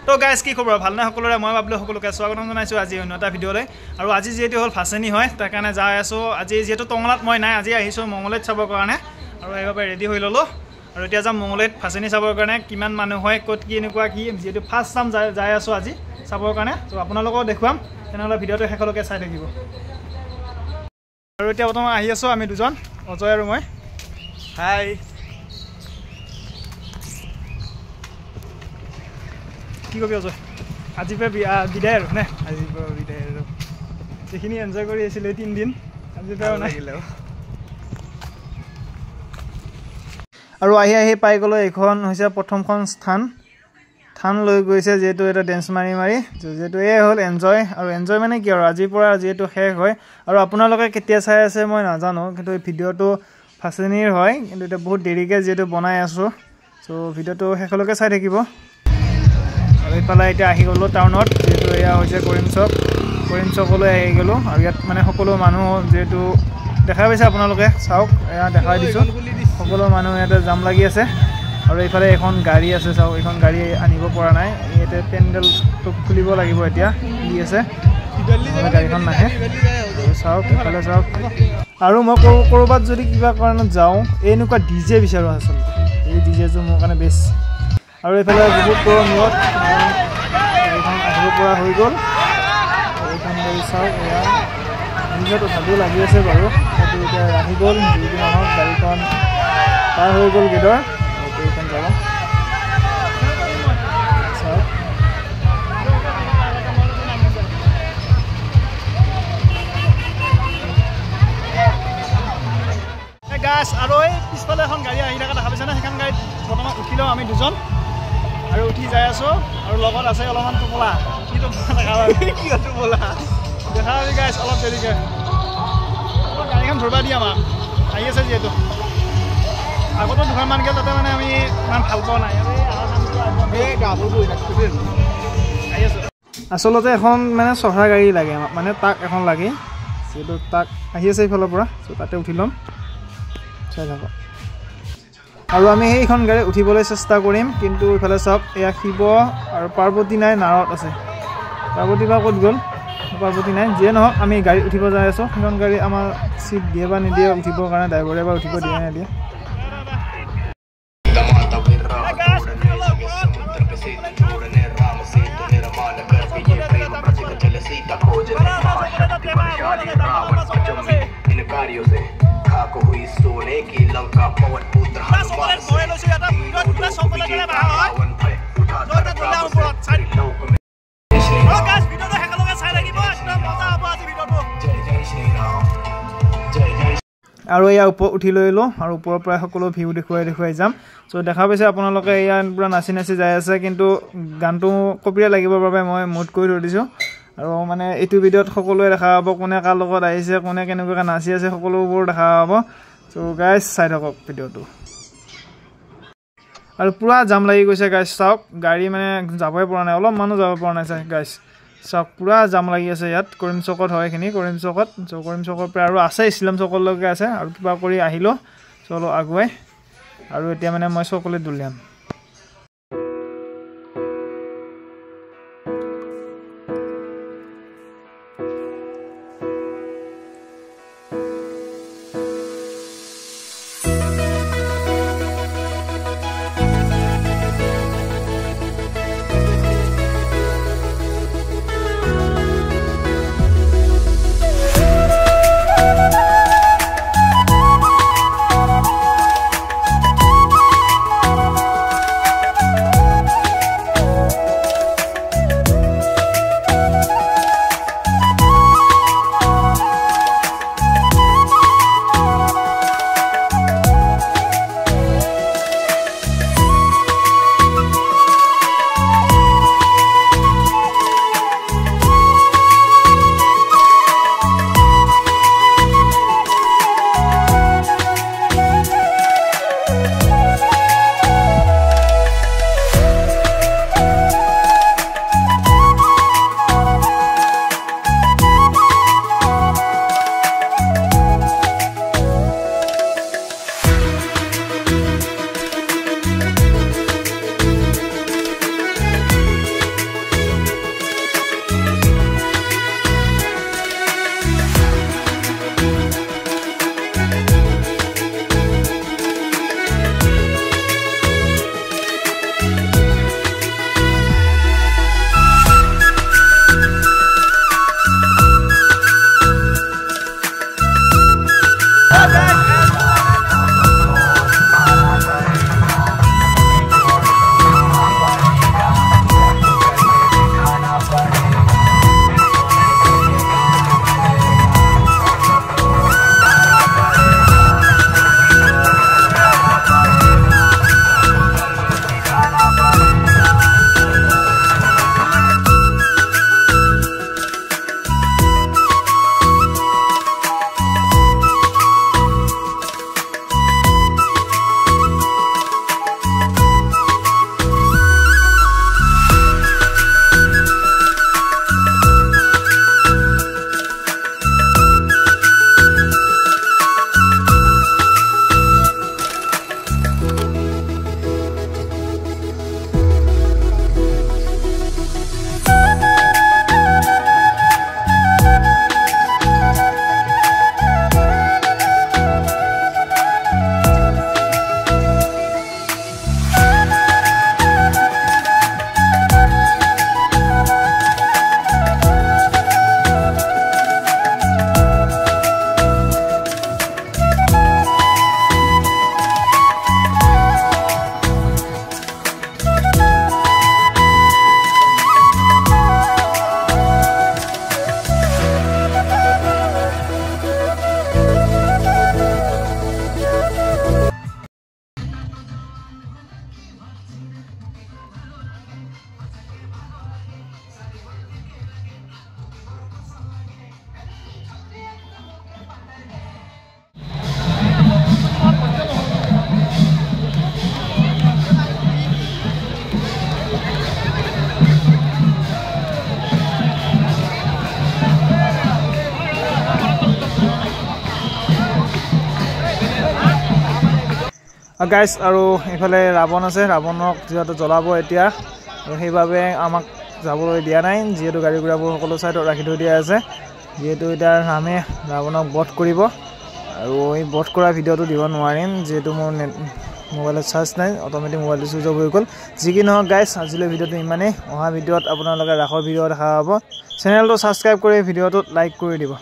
তো গাইজ কি খবৰ ভাল নাই সকলোৰে মই বাবলু সকলোকে স্বাগতম জনাইছোঁ আজি অন্য এটা ভিডিঅ'লৈ আৰু আজি যিহেতু হ'ল ফাচেনি হয় তাৰ কাৰণে যাই আছোঁ আজি যিহেতু টংলাত মই নাই আজি আহিছোঁ মঙলদৈত চাবৰ কাৰণে আৰু এইবাবে ৰেডি হৈ ল'লোঁ আৰু এতিয়া যাম মঙলদৈত ফাচেনি চাবৰ কাৰণে কিমান মানুহ হয় ক'ত কি এনেকুৱা কি যিহেতু ফাৰ্ষ্ট টাইম যাই আছোঁ আজি চাবৰ কাৰণে তো আপোনালোকক দেখুৱাম তেনেহ'লে ভিডিঅ'টো শেষলৈকে চাই থাকিব আৰু এতিয়া বৰ্তমান আহি আছোঁ আমি দুজন অজয় আৰু মই হাই কি কবি অজয় আজিৰ পৰা বিদায় আৰু নে আজিৰ পৰা বিদায় আৰু যিখিনি এনজয় কৰি আছিলোঁ 3 দিন আজিৰ পৰা নাহিলে আৰু আহি পাই গ'লোঁ এইখন হৈছে প্ৰথমখন স্থান লৈ গৈছে যিহেতু এটা ডেন্স মাৰি যিহেতু এই হ'ল এনজয় আৰু এনজয় মানে কি আৰু আজিৰ পৰা যিহেতু শেষ হয় আৰু আপোনালোকে কেতিয়া চাই আছে মই নাজানো কিন্তু এই ভিডিঅ'টো ফাচেনিৰ হয় কিন্তু এটা বহুত দেৰিকৈ যিহেতু বনাই আছোঁ চ' ভিডিঅ'টো শেষলৈকে চাই থাকিব আৰু এইফালে এতিয়া আহি গ'লোঁ টাউনত যিহেতু এয়া হৈছে কৰিম চকলৈ আহি গ'লোঁ আৰু ইয়াত মানে সকলো মানুহ যিহেতু দেখা পাইছে আপোনালোকে চাওক এয়া দেখাই দিছোঁ সকলো মানুহ ইয়াতে জাম লাগি আছে আৰু এইফালে এখন গাড়ী আছে চাওক এইখন গাড়ী আনিব পৰা নাই ইয়াতে পেণ্ডেলটো খুলিব লাগিব এতিয়া খুলি আছে গাড়ীখন নাহে চাওক এইফালে চাওক আৰু মই ক'ৰবাত যদি কিবা কাৰণত যাওঁ এনেকুৱা ডিজে বিচাৰোঁ আচলতে এই ডিজেটো মোৰ কাৰণে বেষ্ট আৰু এইফালে বহুত মূৰত গাড়ীখন আহিব পৰা হৈ গ'ল এইখন গাড়ী চাওক এয়া নিজেতো ভালো লাগি আছে বাৰু সেইটো এতিয়া আহি গ'ল দুদিন মাহত গাড়ীখন পাৰ হৈ গ'ল গেটৰ এইখন যাব চাওক গাছ আৰু এই পিছফালে এখন গাড়ী আহি থকা দেখা পাইছেনে সেইখন গাড়ীত বৰ্তমান উঠি লওঁ আমি দুজন আৰু উঠি যাই আছোঁ আৰু লগত আছে অলপমান টোপোলা কি টোপোলা দেখা পাবি গাইছ অলপ দেৰিকৈ গাড়ীখন ধৰিব দিয়ে আমাক আহি আছে যিহেতু আগতো দুখনমান গ'ল তাতে মানে আমি ইমান ভাল পোৱা নাই আচলতে এখন মানে চহা গাড়ী লাগে আমাক মানে তাক এখন লাগে যিহেতু তাক আহি আছে এইফালৰ পৰা চ' তাতে উঠি ল'ম চাই থাকক আৰু আমি সেইখন গাড়ী উঠিবলৈ চেষ্টা কৰিম কিন্তু ইফালে চাওক এয়া শিৱ আৰু পাৰ্বতী নাই নাৱত আছে পাৰ্বতী বা ক'ত গ'ল পাৰ্বতী নাই যিয়ে নহওক আমি গাড়ী উঠিব যাই আছোঁ সেইখন গাড়ী আমাৰ চিট দিয়ে বা নিদিয়ে উঠিবৰ কাৰণে ড্ৰাইভাৰে বা উঠিব দিয়ে নিদিয়ে আৰু এয়া ওপৰত উঠি লৈ লওঁ আৰু ওপৰৰ পৰা সকলো ভিউ দেখুৱাই যাম চ' দেখা পাইছে আপোনালোকে এয়া পূৰা নাচি যাই আছে কিন্তু গানটো কপিৰাইট লাগিবৰ বাবে মই মুড কৰি থৈ দিছোঁ আৰু মানে এইটো ভিডিঅ'ত সকলোৱে দেখা পাব কোনে কাৰ লগত আহিছে কোনে কেনেকুৱাকৈ নাচি আছে সকলোবোৰ দেখা পাব চ' গাইজ চাই থাকক ভিডিঅ'টো আৰু পূৰা জাম লাগি গৈছে গাইজ চাওক গাড়ী মানে যাবই পৰা নাই অলপ মানুহ যাব পৰা নাই চাই গাইজ চাওক পূৰা জাম লাগি আছে ইয়াত কৰিম চকত হয় এইখিনি কৰিম চকত চ' কৰিম চকৰ পৰা আৰু আছে ইছলাম চকলৈকে আছে আৰু কিবা কৰি আহিলোঁ চলো আগুৱাই আৰু এতিয়া মানে মই চকলৈ দলিয়াম গাইজ আৰু এইফালে ৰাৱণ আছে ৰাৱণক যিহেতু জ্বলাব এতিয়া আৰু সেইবাবে আমাক যাবলৈ দিয়া নাই যিহেতু গাড়ী ঘোঁৰাবোৰ সকলো ছাইডত ৰাখি থৈ দিয়া আছে যিহেতু এতিয়া ৰামে ৰাৱণক বধ কৰিব আৰু এই বধ কৰা ভিডিঅ'টো দিব নোৱাৰিম যিহেতু মোৰ মোবাইলত চাৰ্জ নাই অট'মেটিক মোবাইলটো চুইচ অফ হৈ গ'ল যি কি নহওক গাইজ আজিলৈ ভিডিঅ'টো ইমানেই অহা ভিডিঅ'ত আপোনালোকে ৰাসৰ ভিডিঅ' দেখা পাব চেনেলটো ছাবস্ক্ৰাইব কৰি ভিডিঅ'টোত লাইক কৰি দিব